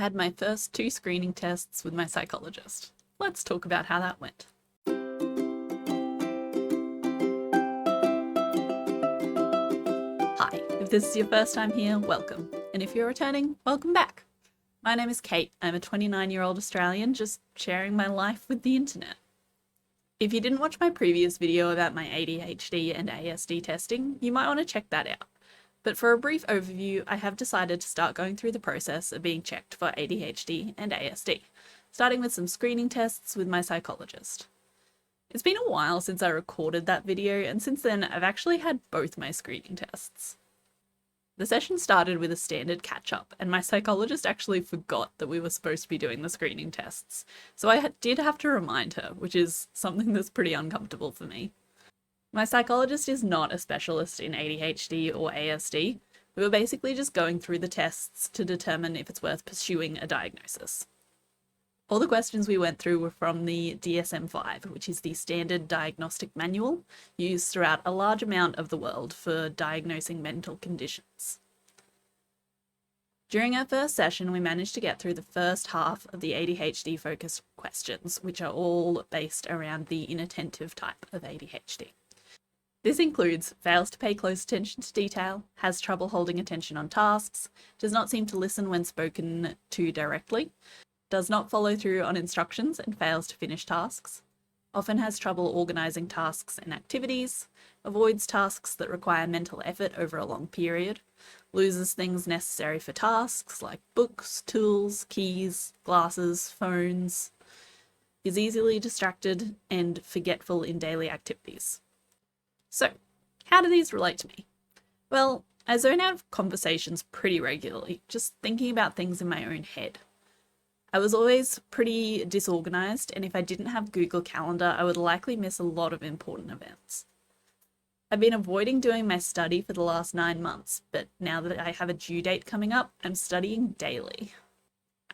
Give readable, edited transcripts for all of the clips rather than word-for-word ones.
had my first 2 screening tests with my psychologist. Let's talk about how that went. Hi, if this is your first time here, welcome. And if you're returning, welcome back. My name is Kate. I'm a 29-year-old Australian just sharing my life with the internet. If you didn't watch my previous video about my ADHD and ASD testing, you might want to check that out. But for a brief overview, I have decided to start going through the process of being checked for ADHD and ASD, starting with some screening tests with my psychologist. It's been a while since I recorded that video, and since then I've actually had both my screening tests. The session started with a standard catch-up, and my psychologist actually forgot that we were supposed to be doing the screening tests, so I did have to remind her, which is something that's pretty uncomfortable for me. My psychologist is not a specialist in ADHD or ASD. We were basically just going through the tests to determine if it's worth pursuing a diagnosis. All the questions we went through were from the DSM-5, which is the standard diagnostic manual used throughout a large amount of the world for diagnosing mental conditions. During our first session, we managed to get through the first half of the ADHD-focused questions, which are all based around the inattentive type of ADHD. This includes fails to pay close attention to detail, has trouble holding attention on tasks, does not seem to listen when spoken to directly, does not follow through on instructions and fails to finish tasks, often has trouble organising tasks and activities, avoids tasks that require mental effort over a long period, loses things necessary for tasks like books, tools, keys, glasses, phones, is easily distracted and forgetful in daily activities. So, how do these relate to me? Well, I zone out of conversations pretty regularly, just thinking about things in my own head. I was always pretty disorganised, and if I didn't have Google Calendar, I would likely miss a lot of important events. I've been avoiding doing my study for the last 9 months, but now that I have a due date coming up, I'm studying daily.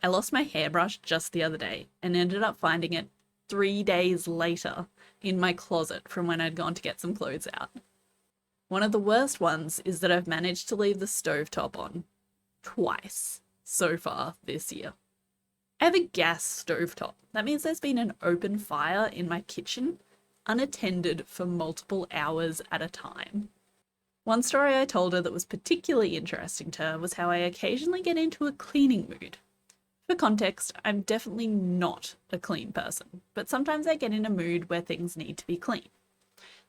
I lost my hairbrush just the other day, and ended up finding it 3 days later in my closet from when I'd gone to get some clothes out. One of the worst ones is that I've managed to leave the stovetop on twice so far this year. I have a gas stovetop. That means there's been an open fire in my kitchen, unattended for multiple hours at a time. One story I told her that was particularly interesting to her was how I occasionally get into a cleaning mood. For context, I'm definitely not a clean person, but sometimes I get in a mood where things need to be clean.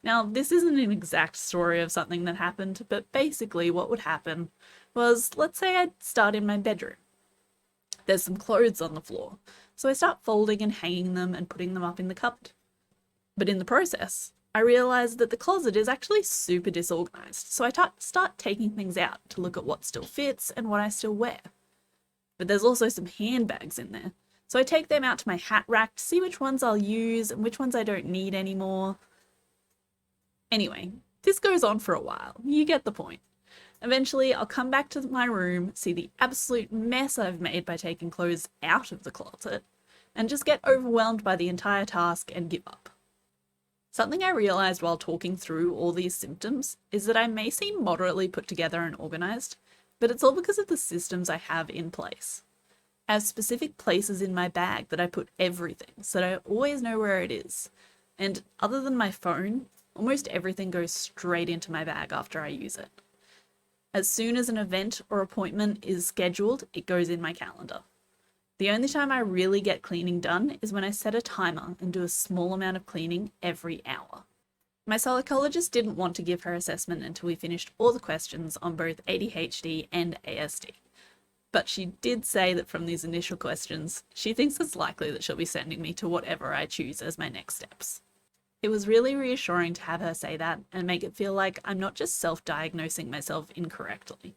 Now, this isn't an exact story of something that happened, but basically what would happen was, let's say I'd start in my bedroom. There's some clothes on the floor, so I start folding and hanging them and putting them up in the cupboard. But in the process, I realise that the closet is actually super disorganised, so I start taking things out to look at what still fits and what I still wear. But there's also some handbags in there, so I take them out to my hat rack to see which ones I'll use and which ones I don't need anymore. Anyway, this goes on for a while. You get the point. Eventually, I'll come back to my room, see the absolute mess I've made by taking clothes out of the closet, and just get overwhelmed by the entire task and give up. Something I realised while talking through all these symptoms is that I may seem moderately put together and organised, but it's all because of the systems I have in place. I have specific places in my bag that I put everything, so that I always know where it is. And other than my phone, almost everything goes straight into my bag after I use it. As soon as an event or appointment is scheduled, it goes in my calendar. The only time I really get cleaning done is when I set a timer and do a small amount of cleaning every hour. My psychologist didn't want to give her assessment until we finished all the questions on both ADHD and ASD. But she did say that from these initial questions, she thinks it's likely that she'll be sending me to whatever I choose as my next steps. It was really reassuring to have her say that and make it feel like I'm not just self-diagnosing myself incorrectly.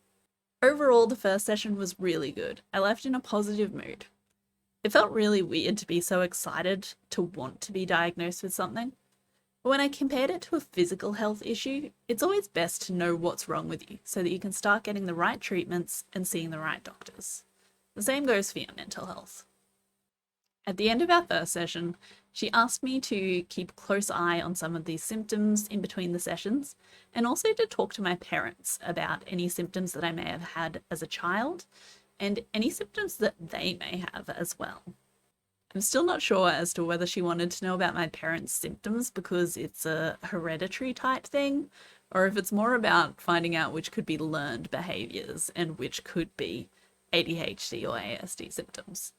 Overall, the first session was really good. I left in a positive mood. It felt really weird to be so excited to want to be diagnosed with something. But when I compared it to a physical health issue, it's always best to know what's wrong with you so that you can start getting the right treatments and seeing the right doctors. The same goes for your mental health. At the end of our first session, she asked me to keep a close eye on some of these symptoms in between the sessions, and also to talk to my parents about any symptoms that I may have had as a child and any symptoms that they may have as well. I'm still not sure as to whether she wanted to know about my parents' symptoms because it's a hereditary type thing, or if it's more about finding out which could be learned behaviours and which could be ADHD or ASD symptoms.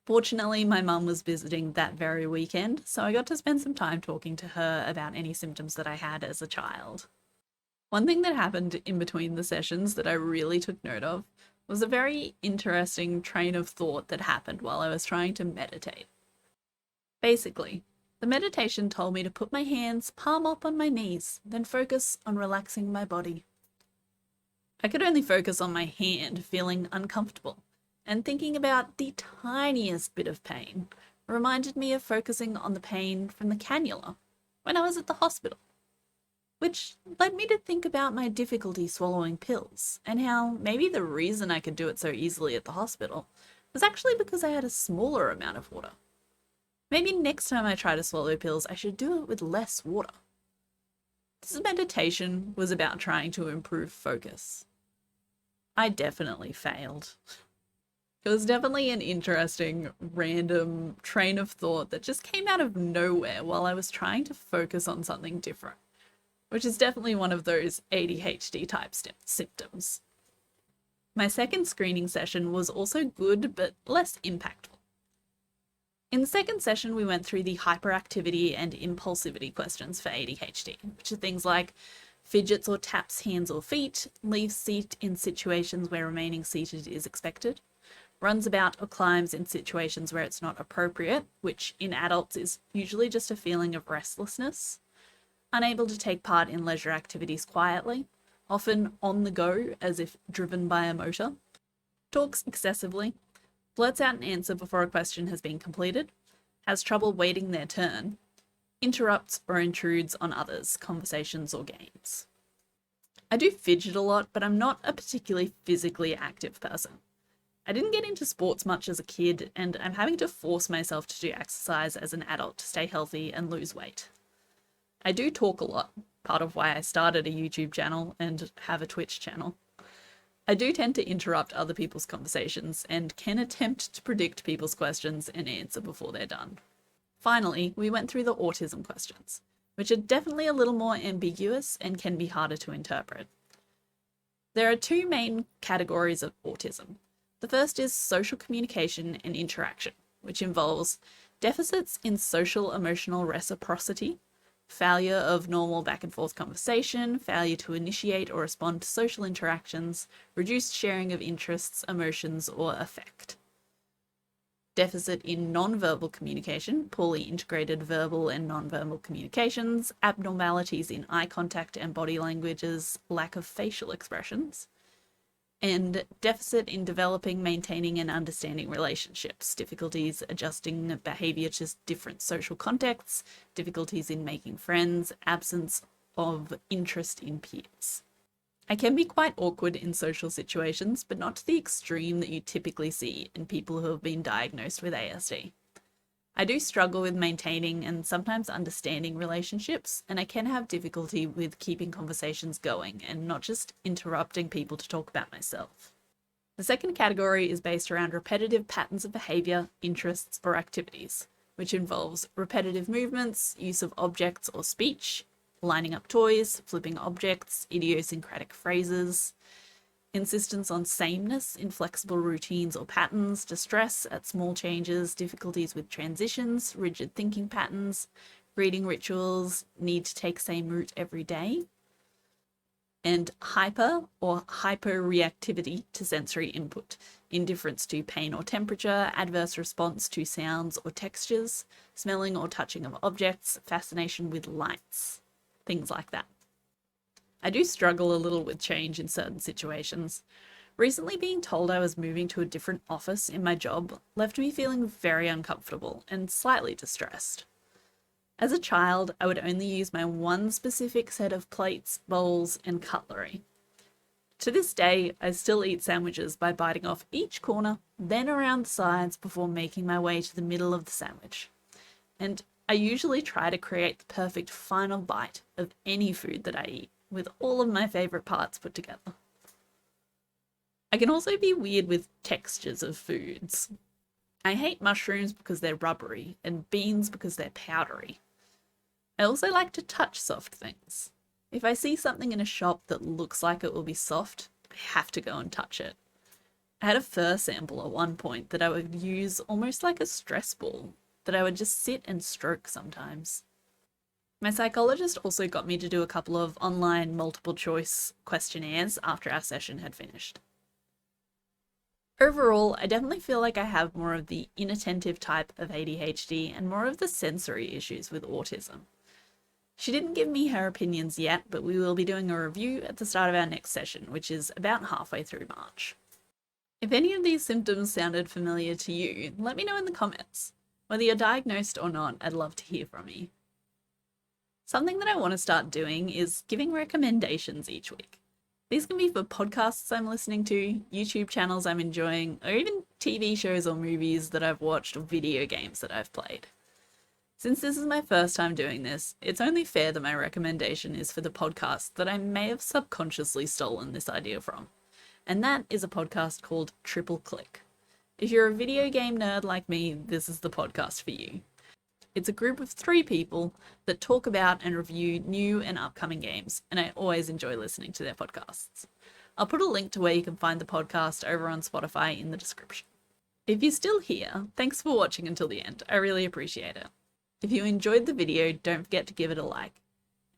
Fortunately, my mum was visiting that very weekend, so I got to spend some time talking to her about any symptoms that I had as a child. One thing that happened in between the sessions that I really took note of was a very interesting train of thought that happened while I was trying to meditate. Basically, the meditation told me to put my hands palm up on my knees, then focus on relaxing my body. I could only focus on my hand feeling uncomfortable, and thinking about the tiniest bit of pain reminded me of focusing on the pain from the cannula when I was at the hospital, which led me to think about my difficulty swallowing pills and how maybe the reason I could do it so easily at the hospital was actually because I had a smaller amount of water. Maybe next time I try to swallow pills, I should do it with less water. This meditation was about trying to improve focus. I definitely failed. It was definitely an interesting, random train of thought that just came out of nowhere while I was trying to focus on something different, which is definitely one of those ADHD type symptoms. My second screening session was also good, but less impactful. In the second session, we went through the hyperactivity and impulsivity questions for ADHD, which are things like fidgets or taps hands or feet, leaves seat in situations where remaining seated is expected, runs about or climbs in situations where it's not appropriate, which in adults is usually just a feeling of restlessness, unable to take part in leisure activities quietly, often on the go as if driven by a motor, talks excessively, blurts out an answer before a question has been completed, has trouble waiting their turn, interrupts or intrudes on others' conversations or games. I do fidget a lot, but I'm not a particularly physically active person. I didn't get into sports much as a kid, and I'm having to force myself to do exercise as an adult to stay healthy and lose weight. I do talk a lot, part of why I started a YouTube channel and have a Twitch channel. I do tend to interrupt other people's conversations and can attempt to predict people's questions and answer before they're done. Finally, we went through the autism questions, which are definitely a little more ambiguous and can be harder to interpret. There are two main categories of autism. The first is social communication and interaction, which involves deficits in social emotional reciprocity, failure of normal back and forth conversation, failure to initiate or respond to social interactions, reduced sharing of interests, emotions, or affect. Deficit in non-verbal communication, poorly integrated verbal and non-verbal communications, abnormalities in eye contact and body languages, lack of facial expressions, and deficit in developing, maintaining, and understanding relationships, difficulties adjusting behavior to different social contexts, difficulties in making friends, absence of interest in peers. I can be quite awkward in social situations, but not to the extreme that you typically see in people who have been diagnosed with ASD. I do struggle with maintaining and sometimes understanding relationships, and I can have difficulty with keeping conversations going and not just interrupting people to talk about myself. The second category is based around repetitive patterns of behavior, interests, or activities, which involves repetitive movements, use of objects or speech, lining up toys, flipping objects, idiosyncratic phrases, insistence on sameness in flexible routines or patterns, distress at small changes, difficulties with transitions, rigid thinking patterns, reading rituals, need to take same route every day, and hyper or hyperreactivity to sensory input, indifference to pain or temperature, adverse response to sounds or textures, smelling or touching of objects, fascination with lights, things like that. I do struggle a little with change in certain situations. Recently being told I was moving to a different office in my job left me feeling very uncomfortable and slightly distressed. As a child, I would only use my one specific set of plates, bowls, and cutlery. To this day, I still eat sandwiches by biting off each corner, then around the sides before making my way to the middle of the sandwich. And I usually try to create the perfect final bite of any food that I eat, with all of my favourite parts put together. I can also be weird with textures of foods. I hate mushrooms because they're rubbery and beans because they're powdery. I also like to touch soft things. If I see something in a shop that looks like it will be soft, I have to go and touch it. I had a fur sample at one point that I would use almost like a stress ball, that I would just sit and stroke sometimes. My psychologist also got me to do a couple of online multiple choice questionnaires after our session had finished. Overall, I definitely feel like I have more of the inattentive type of ADHD and more of the sensory issues with autism. She didn't give me her opinions yet, but we will be doing a review at the start of our next session, which is about halfway through March. If any of these symptoms sounded familiar to you, let me know in the comments. Whether you're diagnosed or not, I'd love to hear from you. Something that I want to start doing is giving recommendations each week. These can be for podcasts I'm listening to, YouTube channels I'm enjoying, or even TV shows or movies that I've watched or video games that I've played. Since this is my first time doing this, it's only fair that my recommendation is for the podcast that I may have subconsciously stolen this idea from. And that is a podcast called Triple Click. If you're a video game nerd like me, this is the podcast for you. It's a group of 3 people that talk about and review new and upcoming games, and I always enjoy listening to their podcasts. I'll put a link to where you can find the podcast over on Spotify in the description. If you're still here, thanks for watching until the end. I really appreciate it. If you enjoyed the video, don't forget to give it a like.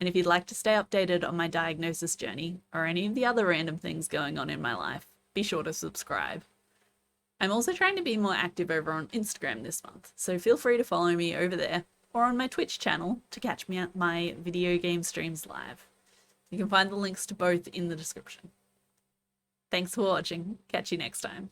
And if you'd like to stay updated on my diagnosis journey or any of the other random things going on in my life, be sure to subscribe. I'm also trying to be more active over on Instagram this month, so feel free to follow me over there or on my Twitch channel to catch me at my video game streams live. You can find the links to both in the description. Thanks for watching. Catch you next time.